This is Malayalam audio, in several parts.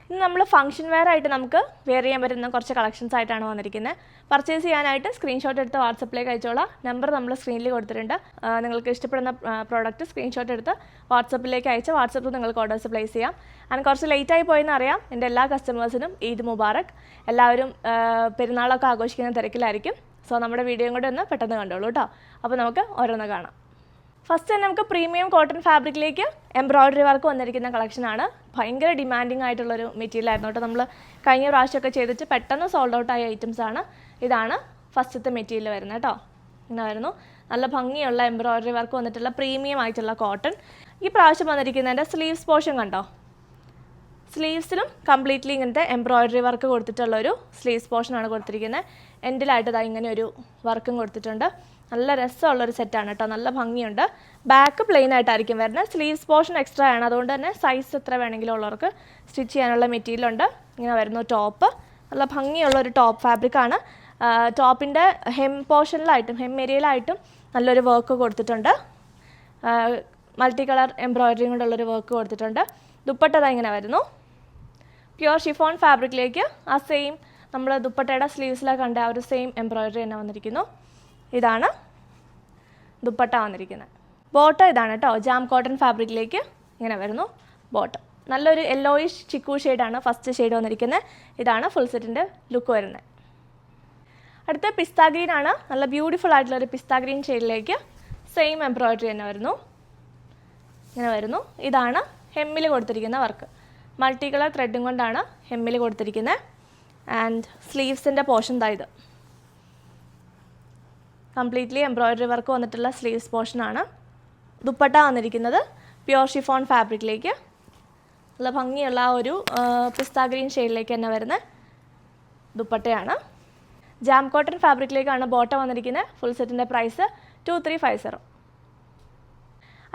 ഇന്ന് നമ്മൾ ഫംഗ്ഷൻ വെയർ ആയിട്ട് നമുക്ക് വെയർ ചെയ്യാൻ പറ്റുന്ന കുറച്ച് കളക്ഷൻസ് ആയിട്ടാണ് വന്നിരിക്കുന്നത്. പർച്ചേസ് ചെയ്യാനായിട്ട് സ്ക്രീൻഷോട്ട് എടുത്ത് വാട്സപ്പിലേക്ക് അയച്ചോളാം. നമ്പർ നമ്മൾ സ്ക്രീനിൽ കൊടുത്തിട്ടുണ്ട്. നിങ്ങൾക്ക് ഇഷ്ടപ്പെടുന്ന പ്രോഡക്റ്റ് സ്ക്രീൻഷോട്ട് എടുത്ത് വാട്സപ്പിലേക്ക് അയച്ച് വാട്സപ്പിൽ നിങ്ങൾക്ക് ഓർഡേഴ്സ് പ്ലേസ് ചെയ്യാം. ആൻഡ് കുറച്ച് ലേറ്റായി പോയെന്ന് അറിയാം. എൻ്റെ എല്ലാ കസ്റ്റമേഴ്സിനും ഈദ് മുബാറക്. എല്ലാവരും പെരുന്നാളൊക്കെ ആഘോഷിക്കുന്ന തിരക്കിലായിരിക്കും. സോ നമ്മുടെ വീഡിയോയും കൂടെ ഒന്ന് പെട്ടെന്ന് കണ്ടോളൂ കേട്ടോ. അപ്പോൾ നമുക്ക് ഓരോന്ന് കാണാം. ഫസ്റ്റ് തന്നെ നമുക്ക് പ്രീമിയം കോട്ടൺ ഫാബ്രിക്കിലേക്ക് എംബ്രോയ്ഡറി വർക്ക് വന്നിരിക്കുന്ന കളക്ഷനാണ്. ഭയങ്കര ഡിമാൻഡിങ് ആയിട്ടുള്ളൊരു മെറ്റീരിയൽ ആയിരുന്നു കേട്ടോ. നമ്മൾ കഴിഞ്ഞ പ്രാവശ്യമൊക്കെ ചെയ്തിട്ട് പെട്ടെന്ന് സോൾഡ് ഔട്ട് ആയ ഐറ്റംസ് ആണ്. ഇതാണ് ഫസ്റ്റത്തെ മെറ്റീരിയൽ വരുന്നത് കേട്ടോ. ഇങ്ങനെ വരുന്നു. നല്ല ഭംഗിയുള്ള എംബ്രോയ്ഡറി വർക്ക് വന്നിട്ടുള്ള പ്രീമിയം ആയിട്ടുള്ള കോട്ടൺ. ഈ പ്രാവശ്യം വന്നിരിക്കുന്നതിൻ്റെ സ്ലീവ്സ് പോർഷൻ കണ്ടോ. സ്ലീവ്സിലും കംപ്ലീറ്റ്ലി ഇങ്ങനത്തെ എംബ്രോയ്ഡറി വർക്ക് കൊടുത്തിട്ടുള്ളൊരു സ്ലീവ്സ് പോർഷനാണ് കൊടുത്തിരിക്കുന്നത്. എൻഡിലായിട്ട് ഇതാ ഇങ്ങനെ ഒരു വർക്കും കൊടുത്തിട്ടുണ്ട്. നല്ല രസമുള്ളൊരു സെറ്റാണ് കേട്ടോ. നല്ല ഭംഗിയുണ്ട്. ബാക്ക് പ്ലെയിൻ ആയിട്ടായിരിക്കും വരുന്നത്. സ്ലീവ്സ് പോർഷൻ എക്സ്ട്രാ ആണ്. അതുകൊണ്ട് തന്നെ സൈസ് എത്ര വേണമെങ്കിലും ഉള്ളവർക്ക് സ്റ്റിച്ച് ചെയ്യാനുള്ള മെറ്റീരിയൽ ഉണ്ട്. ഇങ്ങനെ വരുന്നു ടോപ്പ്. നല്ല ഭംഗിയുള്ളൊരു ടോപ്പ് ഫാബ്രിക്കാണ്. ടോപ്പിൻ്റെ ഹെം പോർഷനിലായിട്ടും ഹെം ഏരിയയിലായിട്ടും നല്ലൊരു വർക്ക് കൊടുത്തിട്ടുണ്ട്. മൾട്ടി കളർ എംബ്രോയ്ഡറി കൊണ്ടുള്ളൊരു വർക്ക് കൊടുത്തിട്ടുണ്ട്. ദുപ്പട്ട ഇങ്ങനെ വരുന്നു. പ്യുവർ ഷിഫോൺ ഫാബ്രിക്കിലേക്ക് ആ സെയിം നമ്മൾ ദുപ്പട്ടയുടെ സ്ലീവ്സിലൊക്കെ കണ്ട ആ ഒരു സെയിം എംബ്രോയ്ഡറി തന്നെ വന്നിരിക്കുന്നു. ഇതാണ് ദുപ്പട്ട വന്നിരിക്കുന്നത്. ബോട്ടം ഇതാണ് കേട്ടോ. ജാം കോട്ടൺ ഫാബ്രിക്കിലേക്ക് ഇങ്ങനെ വരുന്നു ബോട്ടം. നല്ലൊരു യെല്ലോയിഷ് ചിക്കു ഷെയ്ഡാണ് ഫസ്റ്റ് ഷെയ്ഡ് വന്നിരിക്കുന്നത്. ഇതാണ് ഫുൾ സെറ്റിൻ്റെ ലുക്ക് വരുന്നത്. അടുത്ത പിസ്ത ഗ്രീൻ ആണ്. നല്ല ബ്യൂട്ടിഫുൾ ആയിട്ടുള്ളൊരു പിസ്ത ഗ്രീൻ ഷെയ്ഡിലേക്ക് സെയിം എംബ്രോയ്ഡറി തന്നെ വരുന്നു. ഇങ്ങനെ വരുന്നു. ഇതാണ് ഹെമ്മിൽ കൊടുത്തിരിക്കുന്ന വർക്ക്. മൾട്ടി കളർ ത്രെഡും കൊണ്ടാണ് ഹെമ്മിൽ കൊടുത്തിരിക്കുന്നത്. ആൻഡ് സ്ലീവ്സിൻ്റെ പോർഷൻ ഇത് കംപ്ലീറ്റ്ലി എംബ്രോയ്ഡറി വർക്ക് വന്നിട്ടുള്ള സ്ലീവ്സ് പോർഷനാണ്. ദുപ്പട്ട വന്നിരിക്കുന്നത് പ്യുവർ ഷിഫോൺ ഫാബ്രിക്കിലേക്ക് നല്ല ഭംഗിയുള്ള ആ ഒരു പിസ്ത ഗ്രീൻ ഷെയ്ഡിലേക്ക് തന്നെ വരുന്ന ദുപ്പട്ടയാണ്. ജാം കോട്ടൺ ഫാബ്രിക്കിലേക്കാണ് ബോട്ടം വന്നിരിക്കുന്നത്. ഫുൾ സെറ്റിൻ്റെ പ്രൈസ് 2350.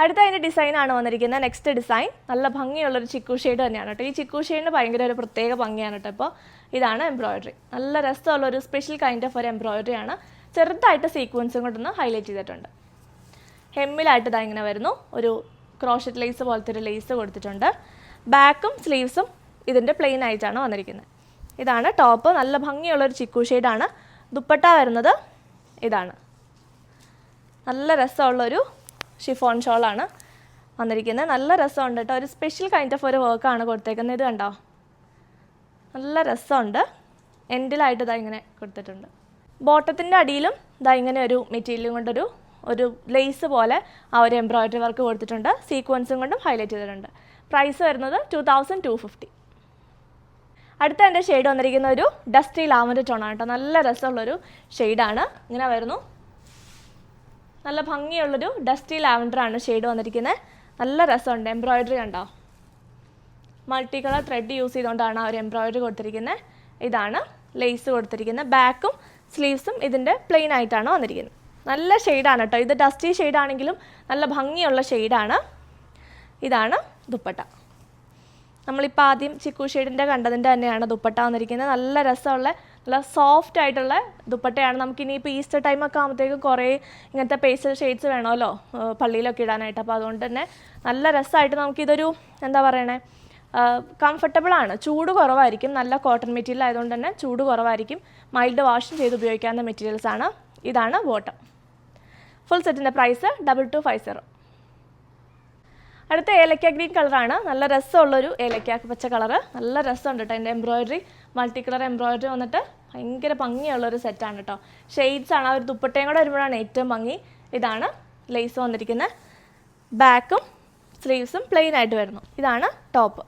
അടുത്ത അതിൻ്റെ ഡിസൈനാണ് വന്നിരിക്കുന്നത്. നെക്സ്റ്റ് ഡിസൈൻ നല്ല ഭംഗിയുള്ളൊരു ചിക്കു ഷെയ്ഡ് തന്നെയാണ് കേട്ടോ. ഈ ചിക്കു ഷെയ്ഡിന് ഭയങ്കര ഒരു പ്രത്യേക ഭംഗിയാണ് കേട്ടോ. ഇപ്പോൾ ഇതാണ് എംബ്രോയ്ഡറി. നല്ല രസമുള്ളൊരു സ്പെഷ്യൽ കൈൻഡ് ഓഫ് ഒരു എംബ്രോയ്ഡറി ആണ്. ചെറുതായിട്ട് സീക്വൻസും കൊണ്ടൊന്ന് ഹൈലൈറ്റ് ചെയ്തിട്ടുണ്ട്. ഹെമ്മിലായിട്ട് ഇങ്ങനെ വരുന്നു. ഒരു ക്രോഷറ്റ് ലേസ് പോലത്തെ ഒരു ലേസ് കൊടുത്തിട്ടുണ്ട്. ബാക്കും സ്ലീവ്സും ഇതിൻ്റെ പ്ലെയിൻ ആയിട്ടാണ് വന്നിരിക്കുന്നത്. ഇതാണ് ടോപ്പ്. നല്ല ഭംഗിയുള്ളൊരു ചിക്കു ഷെയ്ഡാണ്. ദുപ്പട്ട വരുന്നത് ഇതാണ്. നല്ല രസമുള്ളൊരു ഷിഫോൺ ഷോളാണ് വന്നിരിക്കുന്നത്. നല്ല രസമുണ്ട് കേട്ടോ. ഒരു സ്പെഷ്യൽ കൈൻഡ് ഓഫ് ഒരു വർക്കാണ് കൊടുത്തേക്കുന്നത്. ഇത് കണ്ടോ, നല്ല രസമുണ്ട്. എൻഡിലായിട്ട് ഇങ്ങനെ കൊടുത്തിട്ടുണ്ട്. ബോട്ടത്തിൻ്റെ അടിയിലും ഇങ്ങനെ ഒരു മെറ്റീരിയലും കൊണ്ടൊരു ലേസ് പോലെ ആ ഒരു എംബ്രോയ്ഡറി വർക്ക് കൊടുത്തിട്ടുണ്ട്. സീക്വൻസും കൊണ്ടും ഹൈലൈറ്റ് ചെയ്തിട്ടുണ്ട്. പ്രൈസ് വരുന്നത് 2250. അടുത്ത എൻ്റെ ഷെയ്ഡ് വന്നിരിക്കുന്ന ഒരു ഡസ്റ്റി ലാവൻഡർ ടോണാണ് കേട്ടോ. നല്ല രസമുള്ളൊരു ഷെയ്ഡാണ്. ഇങ്ങനെ വരുന്നു. നല്ല ഭംഗിയുള്ളൊരു ഡസ്റ്റി ലാവൻഡറാണ് ഷെയ്ഡ് വന്നിരിക്കുന്നത്. നല്ല രസമുണ്ട്. എംബ്രോയ്ഡറി കണ്ടോ, മൾട്ടി കളർ ത്രെഡ് യൂസ് ചെയ്തുകൊണ്ടാണ് ആ ഒരു എംബ്രോയ്ഡറി കൊടുത്തിരിക്കുന്നത്. ഇതാണ് ലേസ് കൊടുത്തിരിക്കുന്നത്. ബാക്കും സ്ലീവ്സും ഇതിൻ്റെ പ്ലെയിൻ ആയിട്ടാണ് വന്നിരിക്കുന്നത്. നല്ല ഷെയ്ഡാണ് കേട്ടോ. ഇത് ഡസ്റ്റി ഷെയ്ഡാണെങ്കിലും നല്ല ഭംഗിയുള്ള ഷെയ്ഡാണ്. ഇതാണ് ദുപ്പട്ട. നമ്മളിപ്പോൾ ആദ്യം ചിക്കു ഷെയ്ഡിൻ്റെ കണ്ടതിൻ്റെ തന്നെയാണ് ദുപ്പട്ട വന്നിരിക്കുന്നത്. നല്ല രസമുള്ള നല്ല സോഫ്റ്റ് ആയിട്ടുള്ള ദുപ്പട്ടയാണ്. നമുക്കിനിയിപ്പോൾ ഈസ്റ്റർ ടൈമൊക്കെ ആകുമ്പോഴത്തേക്കും കുറേ ഇങ്ങനത്തെ പേസ്റ്റൽ ഷെയ്ഡ്സ് വേണമല്ലോ പള്ളിയിലൊക്കെ ഇടാനായിട്ട്. അപ്പോൾ അതുകൊണ്ട് തന്നെ നല്ല രസമായിട്ട് നമുക്കിതൊരു എന്താ പറയണേ, കംഫർട്ടബിളാണ്. ചൂട് കുറവായിരിക്കും. നല്ല കോട്ടൺ മെറ്റീരിയൽ ആയതുകൊണ്ട് തന്നെ ചൂട് കുറവായിരിക്കും. മൈൽഡ് വാഷും ചെയ്ത് ഉപയോഗിക്കാവുന്ന മെറ്റീരിയൽസാണ്. ഇതാണ് ബോട്ടം. ഫുൾ സെറ്റിൻ്റെ പ്രൈസ് 2250. അടുത്ത ഏലക്ക ഗ്രീൻ കളറാണ്. നല്ല രസമുള്ളൊരു ഏലക്ക പച്ച കളറ്. നല്ല രസമുണ്ട് കേട്ടോ. എൻ്റെ എംബ്രോയ്ഡറി മൾട്ടി കളർ എംബ്രോയ്ഡറി വന്നിട്ട് ഭയങ്കര ഭംഗിയുള്ളൊരു സെറ്റാണ് കേട്ടോ. ഷെയ്ഡ്സാണ്. ആ ഒരു ദുപ്പട്ടയും കൂടെ വരുമ്പോഴാണ് ഏറ്റവും ഭംഗി. ഇതാണ് ലേസ് വന്നിരിക്കുന്നത്. ബാക്കും സ്ലീവ്സും പ്ലെയിൻ ആയിട്ട് വരുന്നു. ഇതാണ് ടോപ്പ്.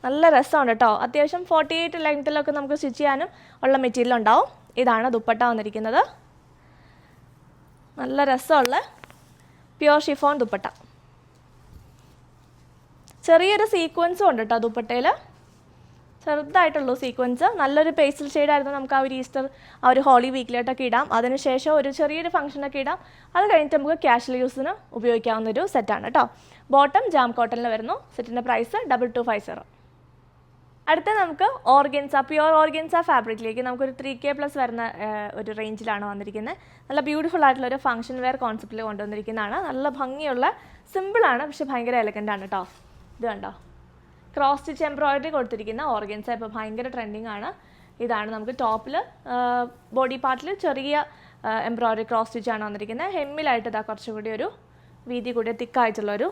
നല്ല രസമുണ്ട് കേട്ടോ. അത്യാവശ്യം 48 ലെങ്ത്തിലൊക്കെ നമുക്ക് സ്റ്റിച്ച് ചെയ്യാനും ഉള്ള മെറ്റീരിയൽ ഉണ്ടാവും. ഇതാണ് ദുപ്പട്ട വന്നിരിക്കുന്നത്. നല്ല രസമുള്ള പ്യുവർ ഷിഫോൺ ദുപ്പട്ട. ചെറിയൊരു സീക്വൻസും ഉണ്ട് കേട്ടോ ദുപ്പട്ടയിൽ. ചെറുതായിട്ടുള്ളൂ സീക്വൻസ്. നല്ലൊരു പേസ്റ്റൽ ഷെയ്ഡായിരുന്നു. നമുക്ക് ആ ഒരു ഈസ്റ്റർ ആ ഒരു ഹോളി വീക്കിലോട്ടൊക്കെ ഇടാം. അതിനുശേഷം ഒരു ചെറിയൊരു ഫംഗ്ഷനൊക്കെ ഇടാം. അത് കഴിഞ്ഞിട്ട് നമുക്ക് ക്യാഷ്വൽ യൂസിന് ഉപയോഗിക്കാവുന്നൊരു സെറ്റാണ് കേട്ടോ. ബോട്ടം ജാം കോട്ടണിൽ വരുന്നു. സെറ്റിൻ്റെ പ്രൈസ് 2250. അടുത്ത നമുക്ക് ഓർഗൻസ, പ്യുവർ ഓർഗൻസ ഫാബ്രിക്കിലേക്ക് നമുക്കൊരു 3K+ വരുന്ന ഒരു റേഞ്ചിലാണ് വന്നിരിക്കുന്നത്. നല്ല ബ്യൂട്ടിഫുൾ ആയിട്ടുള്ളൊരു ഫംഗ്ഷൻ വെയർ കോൺസെപ്റ്റിൽ കൊണ്ടുവന്നിരിക്കുന്നതാണ്. നല്ല ഭംഗിയുള്ള സിമ്പിളാണ്, പക്ഷെ ഭയങ്കര എലഗൻ്റ് ആണ് കേട്ടോ. ഇത് കണ്ടോ, ക്രോസ് സ്റ്റിച്ച് എംബ്രോയിഡറി കൊടുത്തിരിക്കുന്ന ഓർഗൻസ ഇപ്പോൾ ഭയങ്കര ട്രെൻഡിങ് ആണ്. ഇതാണ് നമുക്ക് ടോപ്പിൽ ബോഡി പാർട്ടിൽ ചെറിയ എംബ്രോയിഡറി ക്രോസ് സ്റ്റിച്ചാണ് വന്നിരിക്കുന്നത്. ഹെമ്മിലായിട്ട് ഇതാ കുറച്ചുകൂടി ഒരു വീതി കൂടിയ തിക്കായിട്ടുള്ളൊരു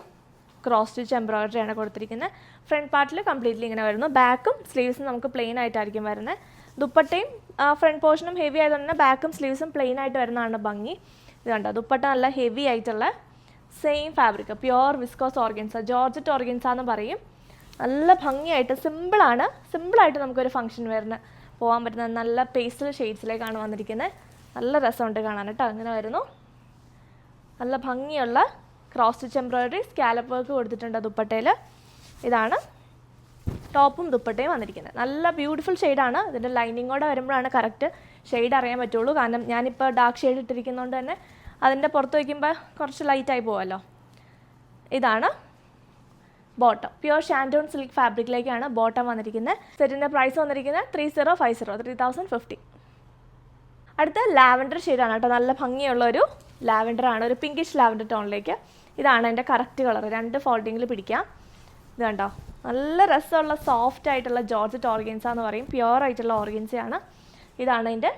ക്രോസ് സ്റ്റിച്ച് എംബ്രോയിഡറി ആണ് കൊടുത്തിരിക്കുന്നത്. ഫ്രണ്ട് പാർട്ടിൽ കംപ്ലീറ്റ്ലി ഇങ്ങനെ വരുന്നു. ബാക്കും സ്ലീവ്സും നമുക്ക് പ്ലെയിൻ ആയിട്ടായിരിക്കും വരുന്നത്. ദുപ്പട്ടയും ഫ്രണ്ട് പോർഷനും ഹെവി ആയതുകൊണ്ട് തന്നെ ബാക്കും സ്ലീവ്സും പ്ലെയിൻ ആയിട്ട് വരുന്നതാണ് ഭംഗി. ഇത് കണ്ടോ, ദുപ്പട്ട നല്ല ഹെവി ആയിട്ടുള്ള same fabric, pure viscous organza, georgette organza എന്ന് പറയും. നല്ല ഭംഗിയായിട്ട് സിമ്പിളായിട്ട് നമുക്കൊരു ഫംഗ്ഷൻ വരുന്ന പോകാൻ പറ്റുന്ന നല്ല പേസ്റ്റൽ ഷെയ്ഡ്സിലേക്കാണ് വന്നിരിക്കുന്നത്. നല്ല രസമുണ്ട് കാണാൻ കേട്ടോ. അങ്ങനെ വരുന്നു. നല്ല ഭംഗിയുള്ള cross stitch embroidery, scallop work കൊടുത്തിട്ടുണ്ട് ദുപ്പട്ടയിൽ. ഇതാണ് ടോപ്പും ദുപ്പട്ടയും വന്നിരിക്കുന്നത്. നല്ല ബ്യൂട്ടിഫുൾ ഷെയ്ഡാണ്. ഇതിൻ്റെ ലൈനിങ്ങോടെ വരുമ്പോഴാണ് കറക്റ്റ് ഷെയ്ഡ് അറിയാൻ പറ്റുള്ളൂ. കാരണം ഞാനിപ്പോൾ ഡാർക്ക് ഷെയ്ഡ് ഇട്ടിരിക്കുന്നതുകൊണ്ട് തന്നെ അതിൻ്റെ പുറത്ത് വയ്ക്കുമ്പോൾ കുറച്ച് ലൈറ്റായി പോകുമല്ലോ. ഇതാണ് bottom. Pure shantoon silk ഫാബ്രിക്കിലേക്കാണ് bottom വന്നിരിക്കുന്നത്. സെറ്റിൻ്റെ പ്രൈസ് വന്നിരിക്കുന്നത് 3050. അടുത്ത ലാവൻഡർ ഷെയ്ഡാണ് കേട്ടോ. നല്ല ഭംഗിയുള്ളൊരു ലാവൻഡറാണ്, ഒരു പിങ്കിഷ് ലാവൻഡർ ടോണിലേക്ക്. ഇതാണ് എൻ്റെ കറക്റ്റ് കളർ. 2 ഫോൾഡിങ്ങിൽ പിടിക്കാം. ഇത് കണ്ടോ, നല്ല രസമുള്ള സോഫ്റ്റ് ആയിട്ടുള്ള ജോർജറ്റ് ഓർഗൻസ എന്ന് പറയും. പ്യുവർ ആയിട്ടുള്ള ഓർഗൻസയാണ്. ഇതാണ് ഇതിൻ്റെ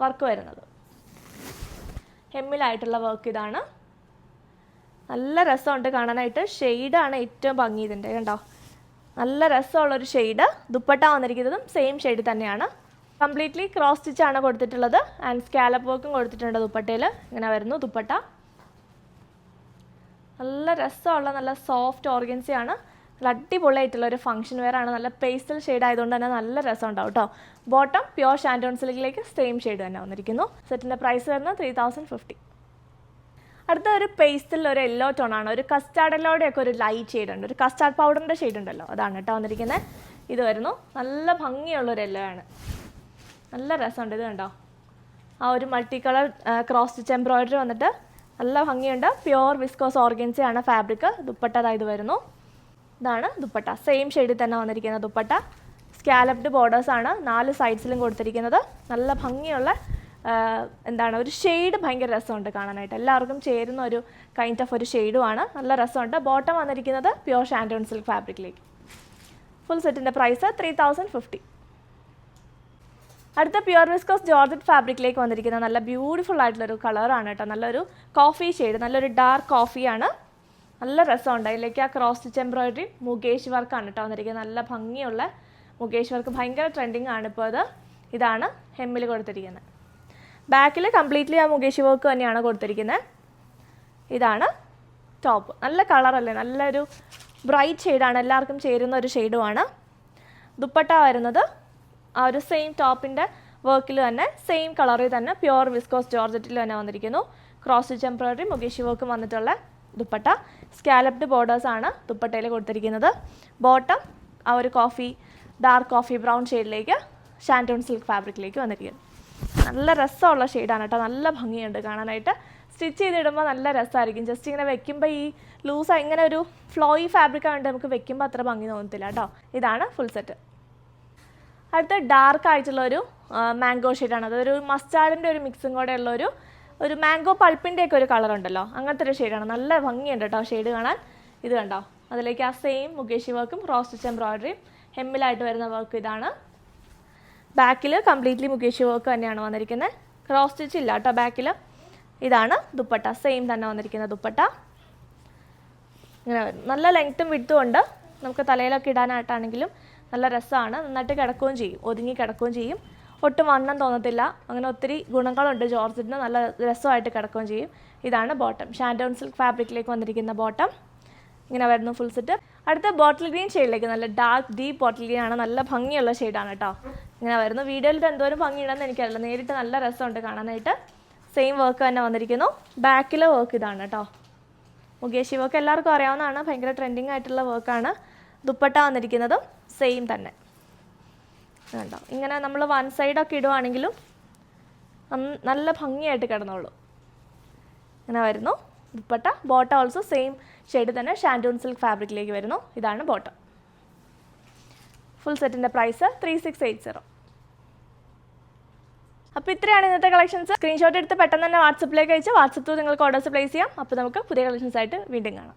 വർക്ക് വരുന്നത്. ഹെമ്മിലായിട്ടുള്ള വർക്ക് ഇതാണ്. നല്ല രസമുണ്ട് കാണാനായിട്ട്. ഷെയ്ഡാണ് ഏറ്റവും ഭംഗി ഇതിൻ്റെ. കണ്ടോ, നല്ല രസമുള്ളൊരു ഷെയ്ഡ്. ദുപ്പട്ട വന്നിരിക്കുന്നതും സെയിം ഷെയ്ഡ് തന്നെയാണ്. കംപ്ലീറ്റ്ലി ക്രോസ് സ്റ്റിച്ചാണ് കൊടുത്തിട്ടുള്ളത്. ആൻഡ് സ്കാലപ്പ് വർക്കും കൊടുത്തിട്ടുണ്ട് ദുപ്പട്ടയിൽ. ഇങ്ങനെ വരുന്നു ദുപ്പട്ട. നല്ല രസമുള്ള നല്ല സോഫ്റ്റ് ഓർഗൻസയാണ്. നല്ല അടിപൊളിയായിട്ടുള്ള ഒരു ഫംഗ്ഷൻ വെയർ ആണ്. നല്ല പേസ്റ്റൽ ഷെയ്ഡ് ആയതുകൊണ്ട് തന്നെ നല്ല രസം ഉണ്ടാവും കേട്ടോ. ബോട്ടം പ്യുവർ ഷാൻഡോൺ സിൽക്കിലേക്ക് സെയിം ഷെയ്ഡ് തന്നെ വന്നിരിക്കുന്നു. സെറ്റിൻ്റെ പ്രൈസ് വരുന്നത് 3050. അടുത്ത ഒരു പേസ്റ്റിൽ ഒരു യെല്ലോ ടോണാണ്. ഒരു കസ്റ്റാർഡ് യെല്ലോടെയൊക്കെ ഒരു ലൈറ്റ് ഷെയ്ഡ് ഉണ്ട്. ഒരു കസ്റ്റാർഡ് പൗഡറിൻ്റെ ഷെയ്ഡ് ഉണ്ടല്ലോ, അതാണ് കേട്ടോ വന്നിരിക്കുന്നത്. ഇത് വരുന്നു. നല്ല ഭംഗിയുള്ളൊരു യെല്ലോ ആണ്. നല്ല രസമുണ്ട്. ഇത് കണ്ടോ, ആ ഒരു multi colour cross stitch embroidery വന്നിട്ട് നല്ല ഭംഗിയുണ്ട്. പ്യുവർ വിസ്കോസ് ഓർഗൻസയാണ് ഫാബ്രിക്. ദുപ്പട്ട അതായത് വരുന്നു. ഇതാണ് ദുപ്പട്ട. സെയിം ഷെയ്ഡിൽ തന്നെ വന്നിരിക്കുന്ന ദുപ്പട്ട. സ്കാലപ്ഡ് ബോർഡേഴ്സാണ് 4 സൈഡ്സിലും കൊടുത്തിരിക്കുന്നത്. നല്ല ഭംഗിയുള്ള എന്താണ് ഒരു ഷെയ്ഡ്, ഭയങ്കര രസമുണ്ട് കാണാനായിട്ട്. എല്ലാവർക്കും ചേരുന്ന ഒരു കൈൻഡ് ഓഫ് ഒരു ഷെയ്ഡുമാണ്. നല്ല രസമുണ്ട്. ബോട്ടം വന്നിരിക്കുന്നത് പ്യുവർ ഷാൻഡോൺ സിൽക്ക് ഫാബ്രിക്കിലേക്ക്. ഫുൾ സെറ്റിൻ്റെ പ്രൈസ് 3050. അടുത്ത പ്യുവർ വിസ്കോസ് ജോർജറ്റ് ഫാബ്രിക്കിലേക്ക് വന്നിരിക്കുന്ന നല്ല ബ്യൂട്ടിഫുൾ ആയിട്ടുള്ളൊരു കളറാണ് കേട്ടോ. നല്ലൊരു കോഫി ഷെയ്ഡ്, നല്ലൊരു ഡാർക്ക് കോഫിയാണ്. നല്ല രസമുണ്ട്. അതിലേക്ക് ആ ക്രോസ് സ്റ്റിച്ച് എംബ്രോയിഡറി മുകേഷ് വർക്കാണ് കേട്ടോ വന്നിരിക്കുന്നത്. നല്ല ഭംഗിയുള്ള മുകേഷ് വർക്ക്, ഭയങ്കര ട്രെൻഡിങ് ആണ് ഇപ്പോൾ അത്. ഇതാണ് ഹെമ്മിൽ കൊടുത്തിരിക്കുന്നത്. ബാക്കിൽ കംപ്ലീറ്റ്ലി ആ മുകേഷ് വർക്ക് തന്നെയാണ് കൊടുത്തിരിക്കുന്നത്. ഇതാണ് ടോപ്പ്. നല്ല കളറല്ലേ, നല്ലൊരു ബ്രൈറ്റ് ഷെയ്ഡാണ്, എല്ലാവർക്കും ചേരുന്ന ഒരു ഷെയ്ഡുമാണ്. ദുപ്പട്ട വരുന്നത് ആ ഒരു സെയിം ടോപ്പിൻ്റെ വർക്കിൽ തന്നെ സെയിം കളറിൽ തന്നെ പ്യുവർ വിസ്കോസ് ജോർജറ്റിൽ തന്നെ വന്നിരിക്കുന്നു. ക്രോസ് സ്റ്റിച്ച് എംബ്രോയിഡറി മുകേഷ് വർക്കും വന്നിട്ടുള്ള ദുപ്പട്ട. സ്കാലപ്ഡ് ബോർഡേഴ്സാണ് ദുപ്പട്ടയിൽ കൊടുത്തിരിക്കുന്നത്. ബോട്ടം ആ ഒരു ഡാർക്ക് കോഫി ബ്രൗൺ ഷെയ്ഡിലേക്ക് ഷാൻഡോൺ സിൽക്ക് ഫാബ്രിക്കിലേക്ക് വന്നിരിക്കുന്നു. നല്ല രസമുള്ള ഷെയ്ഡാണ് കേട്ടോ. നല്ല ഭംഗിയുണ്ട് കാണാനായിട്ട്. സ്റ്റിച്ച് ചെയ്തിടുമ്പോൾ നല്ല രസമായിരിക്കും. ജസ്റ്റ് ഇങ്ങനെ വെക്കുമ്പോൾ ഈ ലൂസ് ഇങ്ങനെ ഒരു ഫ്ലോയി ഫാബ്രിക് ആയതുകൊണ്ട് നമുക്ക് വെക്കുമ്പോൾ അത്ര ഭംഗി തോന്നത്തില്ല കേട്ടോ. ഇതാണ് ഫുൾ സെറ്റ്. അടുത്ത ഡാർക്ക് ആയിട്ടുള്ളൊരു മാംഗോ ഷെയ്ഡാണ്. അതൊരു മസ്റ്റാർഡിൻ്റെ ഒരു മിക്സും കൂടെ ഉള്ളൊരു മാംഗോ പൾപ്പിൻ്റെയൊക്കെ ഒരു കളർ ഉണ്ടല്ലോ, അങ്ങനത്തെ ഒരു ഷെയ്ഡാണ്. നല്ല ഭംഗിയുണ്ട് കേട്ടോ ഷെയ്ഡ് കാണാൻ. ഇത് കണ്ടോ, അതിലേക്ക് ആ സെയിം മുകേഷി വർക്കും ക്രോസ് സ്റ്റിച്ച് എംബ്രോയിഡറിയും ഹെമ്മിലായിട്ട് വരുന്ന വർക്ക് ഇതാണ്. ബാക്കിൽ കംപ്ലീറ്റ്ലി മുകേഷി വർക്ക് തന്നെയാണ് വന്നിരിക്കുന്നത്. ക്രോസ് സ്റ്റിച്ച് ഇല്ല കേട്ടോ ബാക്കിൽ. ഇതാണ് ദുപ്പട്ട. സെയിം തന്നെ വന്നിരിക്കുന്ന ദുപ്പട്ട. ഇങ്ങനെ നല്ല ലെങ്ത്തും വിഡ്ത്തും ഉണ്ട്. നമുക്ക് തലയിലൊക്കെ ഇടാനായിട്ടാണെങ്കിലും നല്ല രസമാണ്. നന്നായിട്ട് കിടക്കുകയും ചെയ്യും, ഒതുങ്ങി കിടക്കുകയും ചെയ്യും. ഒട്ടും വണ്ണം തോന്നത്തില്ല. അങ്ങനെ ഒത്തിരി ഗുണങ്ങളുണ്ട് ജോർജറ്റിന്. നല്ല രസമായിട്ട് കിടക്കുകയും ചെയ്യും. ഇതാണ് ബോട്ടം. ഷാൻഡോൺ സിൽക്ക് ഫാബ്രിക്കിലേക്ക് വന്നിരിക്കുന്ന ബോട്ടം. ഇങ്ങനെ വരുന്നു ഫുൾ സെറ്റ്. അടുത്ത ബോട്ടിൽ ഗ്രീൻ ഷെയ്ഡിലേക്ക്, നല്ല ഡാർക്ക് ഡീപ്പ് ബോട്ടിൽ ഗ്രീൻ ആണ്. നല്ല ഭംഗിയുള്ള ഷെയ്ഡാണ് കേട്ടോ. ഇങ്ങനെ വരുന്നു. വീഡിയോയിൽ എന്തോരം ഭംഗിയുണ്ടെന്ന് എനിക്കറിയില്ല, നേരിട്ട് നല്ല രസമുണ്ട് കാണാനായിട്ട്. സെയിം വർക്ക് തന്നെ വന്നിരിക്കുന്നു. ബാക്കിലെ വർക്ക് ഇതാണ് കേട്ടോ. മുകേഷി വർക്ക് എല്ലാവർക്കും അറിയാവുന്നതാണ്. ഭയങ്കര ട്രെൻഡിങ് ആയിട്ടുള്ള വർക്കാണ്. ദുപ്പട്ട വന്നിരിക്കുന്നതും സെയിം തന്നെ കണ്ടോ. ഇങ്ങനെ നമ്മൾ വൺ സൈഡൊക്കെ ഇടുവാണെങ്കിലും നല്ല ഭംഗിയായിട്ട് കിടന്നോളൂ. ഇങ്ങനെ വരുന്നു dupatta. Bottom also same shade തന്നെ ഷാൻഡോൺ സിൽക്ക് ഫാബ്രിക്കിലേക്ക് വരുന്നു. ഇതാണ് ബോട്ടം. ഫുൾ സെറ്റിൻ്റെ പ്രൈസ് 3680. അപ്പോൾ ഇത്രയാണ് ഇന്നത്തെ കളക്ഷൻസ്. സ്ക്രീൻഷോട്ട് എടുത്ത് പെട്ടെന്ന് തന്നെ വാട്സപ്പിലേക്ക് അയച്ച് വാട്സപ്പ് ത്രൂ നിങ്ങൾക്ക് ഓർഡേഴ്സ് പ്ലേസ് ചെയ്യാം. അപ്പോൾ നമുക്ക് പുതിയ കളക്ഷൻസ് ആയിട്ട് വീണ്ടും കാണാം.